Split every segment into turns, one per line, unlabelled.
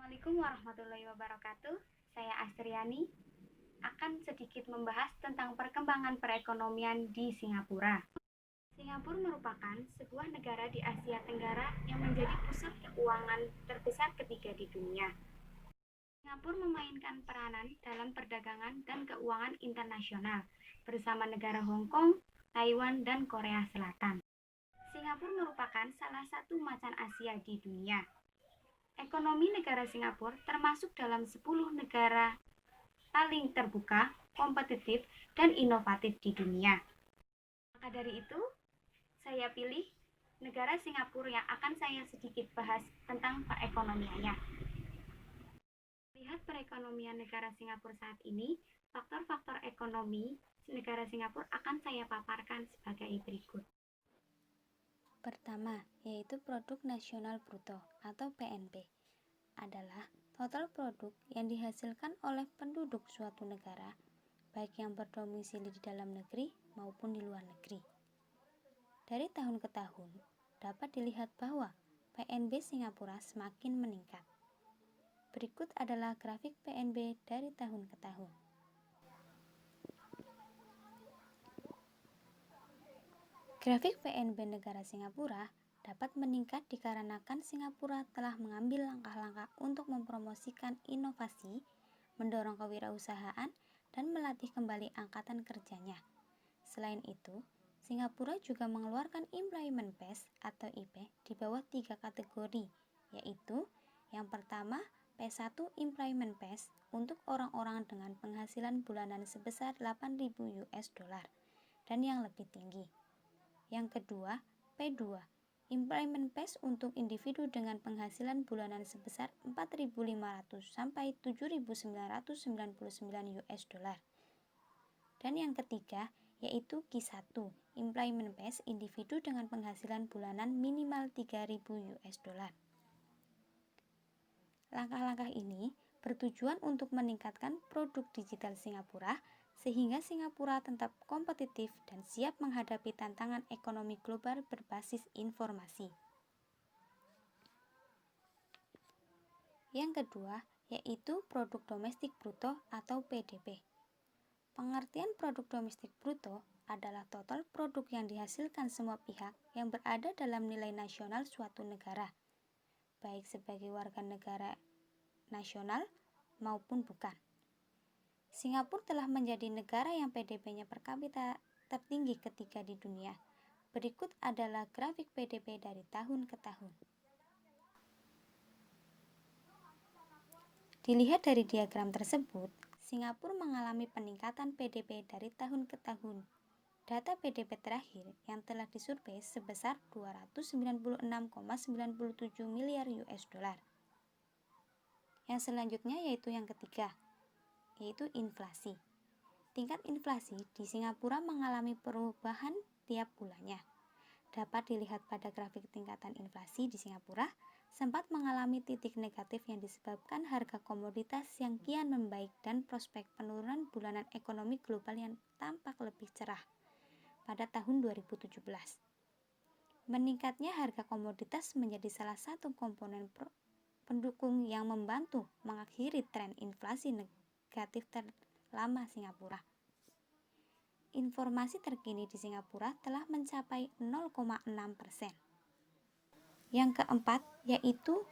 Assalamualaikum warahmatullahi wabarakatuh. Saya Astriani akan sedikit membahas tentang perkembangan perekonomian di Singapura. Singapura merupakan sebuah negara di Asia Tenggara yang menjadi pusat keuangan terbesar ketiga di dunia. Singapura memainkan peranan dalam perdagangan dan keuangan internasional bersama negara Hong Kong, Taiwan, dan Korea Selatan. Singapura merupakan salah satu macan Asia di dunia. Ekonomi negara Singapura termasuk dalam 10 negara paling terbuka, kompetitif, dan inovatif di dunia. Maka dari itu, saya pilih negara Singapura yang akan saya sedikit bahas tentang perekonomiannya. Lihat perekonomian negara Singapura saat ini, faktor-faktor ekonomi negara Singapura akan saya paparkan sebagai berikut.
Pertama, yaitu Produk Nasional Bruto atau PNB, adalah total produk yang dihasilkan oleh penduduk suatu negara, baik yang berdomisili di dalam negeri maupun di luar negeri. Dari tahun ke tahun, dapat dilihat bahwa PNB Singapura semakin meningkat. Berikut adalah grafik PNB dari tahun ke tahun. Grafik PNB negara Singapura dapat meningkat dikarenakan Singapura telah mengambil langkah-langkah untuk mempromosikan inovasi, mendorong kewirausahaan, dan melatih kembali angkatan kerjanya. Selain itu, Singapura juga mengeluarkan Employment Pass atau IP di bawah 3 kategori, yaitu yang pertama P1 Employment Pass untuk orang-orang dengan penghasilan bulanan sebesar 8.000 US dollar dan yang lebih tinggi. Yang kedua, P2, Employment Pass untuk individu dengan penghasilan bulanan sebesar 4.500 sampai 7.999 US dollar. Dan yang ketiga, yaitu Q1, Employment Pass individu dengan penghasilan bulanan minimal 3.000 US dollar. Langkah-langkah ini bertujuan untuk meningkatkan produk digital Singapura sehingga Singapura tetap kompetitif dan siap menghadapi tantangan ekonomi global berbasis informasi. Yang kedua, yaitu Produk Domestik Bruto atau PDB. Pengertian produk domestik bruto adalah total produk yang dihasilkan semua pihak yang berada dalam nilai nasional suatu negara, baik sebagai warga negara nasional maupun bukan. Singapura telah menjadi negara yang PDB-nya per kapita tertinggi ketiga di dunia. Berikut adalah grafik PDB dari tahun ke tahun. Dilihat dari diagram tersebut, Singapura mengalami peningkatan PDB dari tahun ke tahun. Data PDB terakhir yang telah disurvei sebesar 296,97 miliar US dollar. Yang selanjutnya yaitu yang ketiga, yaitu inflasi. Tingkat inflasi di Singapura mengalami perubahan tiap bulannya. Dapat dilihat pada grafik tingkatan inflasi di Singapura sempat mengalami titik negatif yang disebabkan harga komoditas yang kian membaik dan prospek penurunan bulanan ekonomi global yang tampak lebih cerah pada tahun 2017. Meningkatnya harga komoditas menjadi salah satu komponen pendukung yang membantu mengakhiri tren inflasi negatif terlama Singapura. Informasi terkini di Singapura telah mencapai 0,6%. Yang keempat yaitu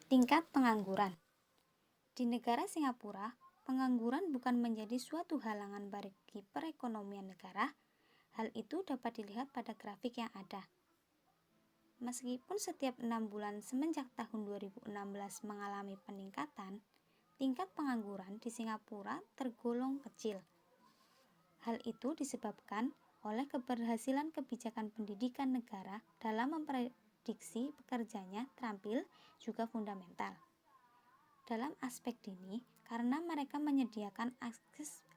tingkat pengangguran. Di negara Singapura, pengangguran bukan menjadi suatu halangan bagi perekonomian negara. Hal itu dapat dilihat pada grafik yang ada. Meskipun setiap 6 bulan semenjak tahun 2016 mengalami peningkatan, tingkat pengangguran di Singapura tergolong kecil. Hal itu disebabkan oleh keberhasilan kebijakan pendidikan negara dalam memprediksi pekerjanya terampil juga fundamental. Dalam aspek dini, karena mereka menyediakan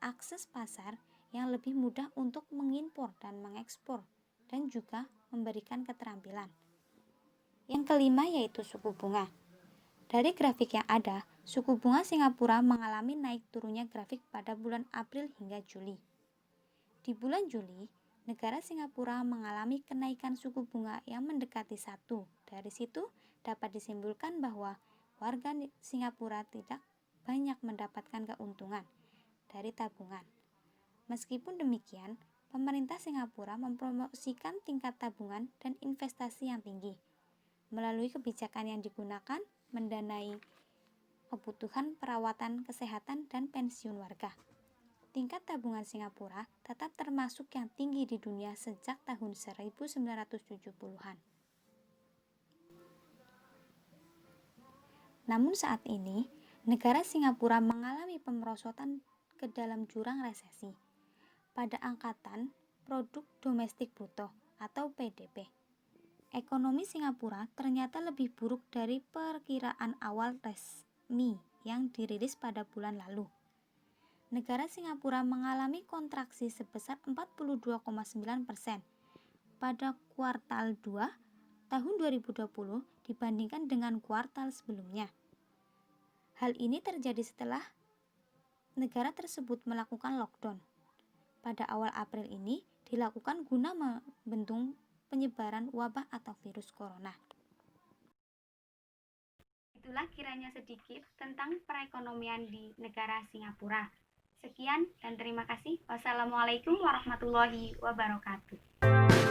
akses pasar yang lebih mudah untuk mengimpor dan mengekspor dan juga memberikan keterampilan. Yang kelima yaitu suku bunga. Dari grafik yang ada, suku bunga Singapura mengalami naik turunnya grafik pada bulan April hingga Juli. Di bulan Juli, negara Singapura mengalami kenaikan suku bunga yang mendekati 1. Dari situ, dapat disimpulkan bahwa warga Singapura tidak banyak mendapatkan keuntungan dari tabungan. Meskipun demikian, pemerintah Singapura mempromosikan tingkat tabungan dan investasi yang tinggi. Melalui kebijakan yang digunakan mendanai kebutuhan perawatan kesehatan dan pensiun warga. Tingkat tabungan Singapura tetap termasuk yang tinggi di dunia sejak tahun 1970-an. Namun saat ini, negara Singapura mengalami pemerosotan ke dalam jurang resesi pada angkatan produk domestik bruto atau PDB. Ekonomi Singapura ternyata lebih buruk dari perkiraan awal resmi yang dirilis pada bulan lalu. Negara Singapura mengalami kontraksi sebesar 42,9% pada kuartal 2 tahun 2020 dibandingkan dengan kuartal sebelumnya. Hal ini terjadi setelah negara tersebut melakukan lockdown. Pada awal April ini dilakukan guna membendung penyebaran wabah atau virus corona.
Itulah kiranya sedikit tentang perekonomian di negara Singapura. Sekian dan terima kasih. Wassalamualaikum warahmatullahi wabarakatuh.